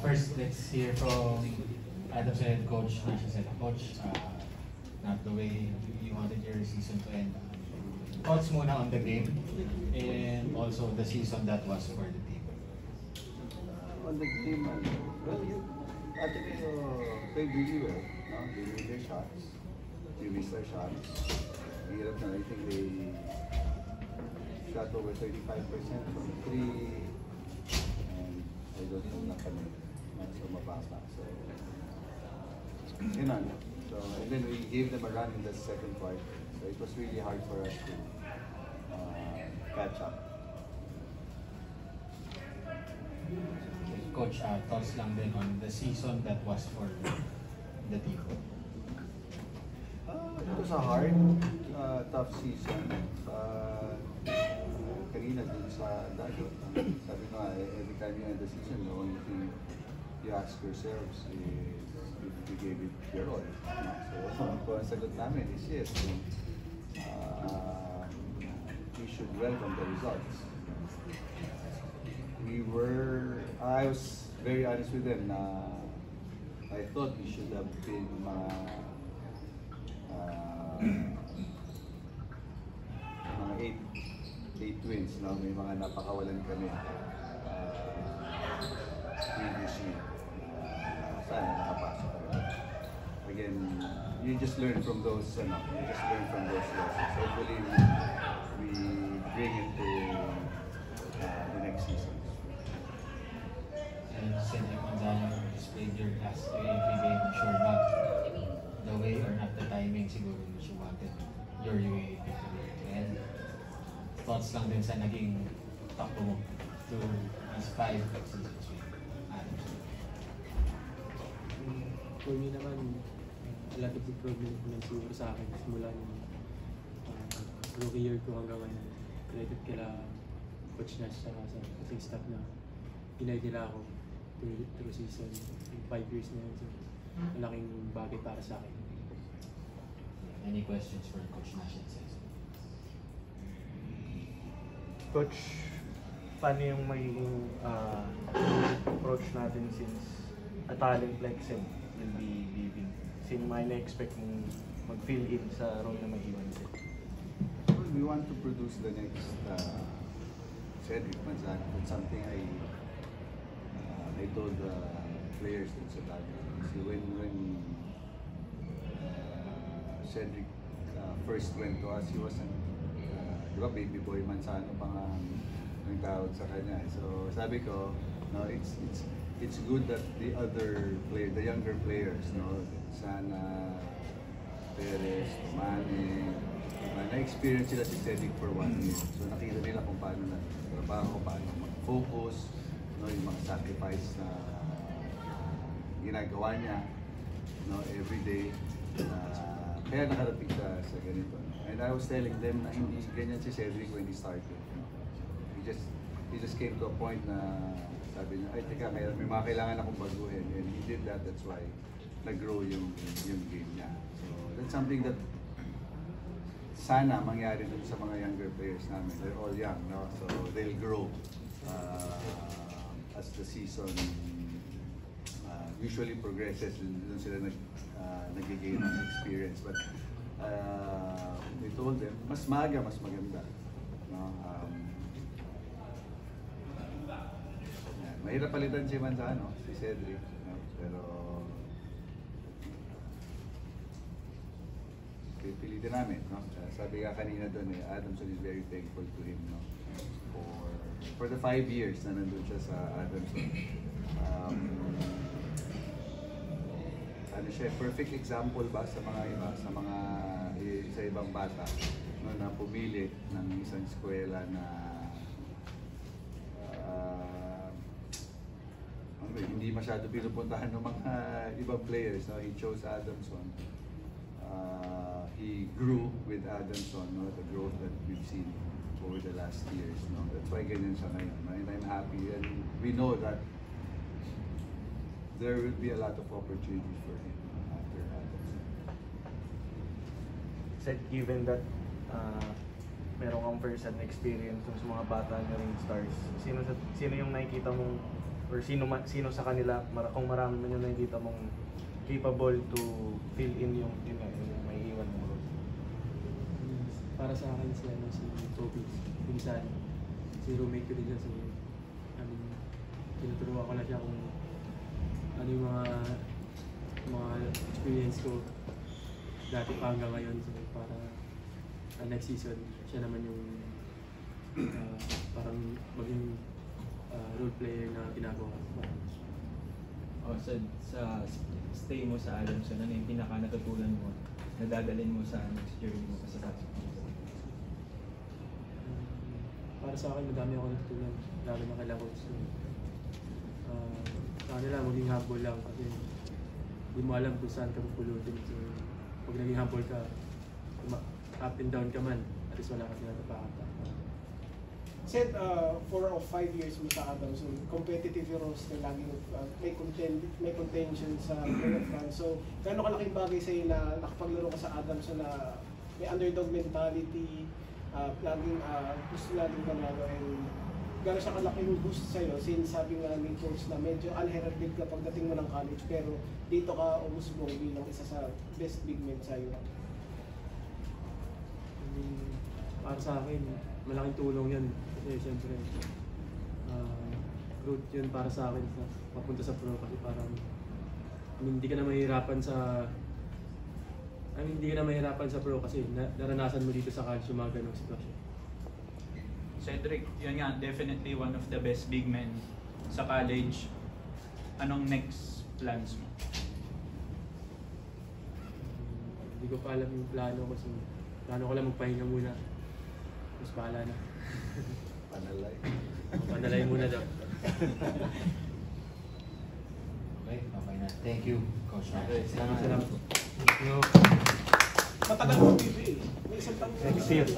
First, let's hear from Adamson head coach. She said, Coach, not the way you wanted your season to end. Thoughts muna on the game and also the season that was for the team. On the game, well, Ateneo played really well. No? They made their shots. They missed their shots. Hirap na. I think they shot over 35% from 3. And I don't know na kami. So mababa. So, yun na. So, and then we gave them a run in the second part. So it was really hard for us to catch up. Coach, thoughts lang din on the season that was for the team. It was a hard, tough season. Kanina dun sa dati, sabi ko every time you end the season, the only thing you ask yourselves is if you gave it your all. So, kung ang sagot namin is yes. We should welcome the results. I was very honest with them. I thought we should have been mga 8 wins, no? May mga napakawalan kami previously. Sana nakapasok. Again, you just learn from those, losses. Hopefully, we bring it to the next season. And Cedric Manzano displayed your class every game. I'm sure not the way or not the timing siguro which you wanted your UAAP career to end. Thoughts lang din sa naging takbo mo to these 5 seasons with Adams. For me naman, a lot of improvement naman siguro sa akin simula yung rookie year ko hanggang ngayon. Credit kila Coach Nash sa kasing staff na ginay nila ako through season, 5 years na yun. So, malaking bagay para sa akin. Any questions for Coach Nash and Cesar? Coach, paano yung magiging approach natin since a talent like Seb will be leaving? Sino may na-expect mong mag-fill in sa role na mag-iwan Seb? We want to produce the next Cedric Manzano. That's something I told the players din sa dati. Kasi when Cedric first went to us, he wasn't, di ba, baby boy Manzano pa nga ang tawag sa kanya. So sabi ko, no, it's good that the younger players, no, Sana, Perez, Mane, na-experience sila si Cedric for 1 year. So nakita nila kung paano nagtrabaho, paano mag-focus, no, yung mga sacrifice na ginagawa niya, no, every day. Kaya nakarating siya sa ganito. And I was telling them na hindi ganyan si Cedric when he started. You know? He just came to a point na sabi niya, ay teka, may mga kailangan akong baguhin. And he did that, that's why nag-grow yung game niya. So that's something that sana mangyari dun sa mga younger players namin. They're all young, no? So they'll grow as the season usually progresses. Dun sila nag-gain ng experience. But we told them, mas maaga, mas maganda. No? Mahirap palitan si Manzano, si Cedric. No? Pero pilitin namin, no? Sabi nga kanina doon, Adamson is very thankful to him, no? For the 5 years na nandun siya sa Adamson. Ano siya, perfect example ba sa mga iba, sa ibang bata, no, na pumili ng isang eskwela na hindi masyado pinupuntahan ng mga ibang players, no? He chose Adamson. He grew with Adamson, no? The growth that we've seen over the last years, no? That's why ganyan siya ngayon, no? And I'm happy, and we know that there will be a lot of opportunities for him after Adamson. Said, given that meron kang first-hand experience sa mga bata na ring stars, sino yung nakikita mong or sino sa kanila, kung marami man yung nakikita mong capable to fill in yung may iwan mo role? Para sa akin si Toby, pinsan, si roommate ko din siya. So, tinuturuan ko na siya kung ano yung mga experience ko dati pa hanggang ngayon. So, para next season, siya naman yung parang maging role player na ginagawa. Sa stay mo sa Adamson, ano yung pinaka natutunan mo, nadadalhin mo sa next journey mo sa saxophone? Para sa akin, madami ako natutunan, lalo na kay Lacos. So, sa kanila, maging humble lang kasi hindi mo alam kung saan ka pupulutin. So, pag naging humble ka, up and down ka man, at least wala ka tinatapakan. Said 4 or 5 years mo sa Adamson, competitive yung roster, laging may contention sa playoff run. So, gaano kalaking bagay sa'yo na nakapaglaro ka sa Adamson na may underdog mentality, laging gusto laging panalo, and gaano siya kalaking boost sa'yo since sabi nga ni coach na medyo unheralded ka pagdating mo ng college, pero dito ka umusbong bilang isa sa best big men sa Europe. Para sa akin, malaking tulong yan. Kasi siyempre, road yun para sa akin sa papunta sa pro kasi parang hindi ka na mahirapan sa pro kasi naranasan mo dito sa college yung mga ganong sitwasyon. Cedric, yun nga, definitely one of the best big men sa college. Anong next plans mo? Hindi ko pa alam yung plano kasi plano ko lang magpahinga muna. Tapos bahala na. Panalay. Panalay muna daw. Okay na. Thank you, Coach Rock. Salamat po. Matagal mo PBA. May isang taon. Next year.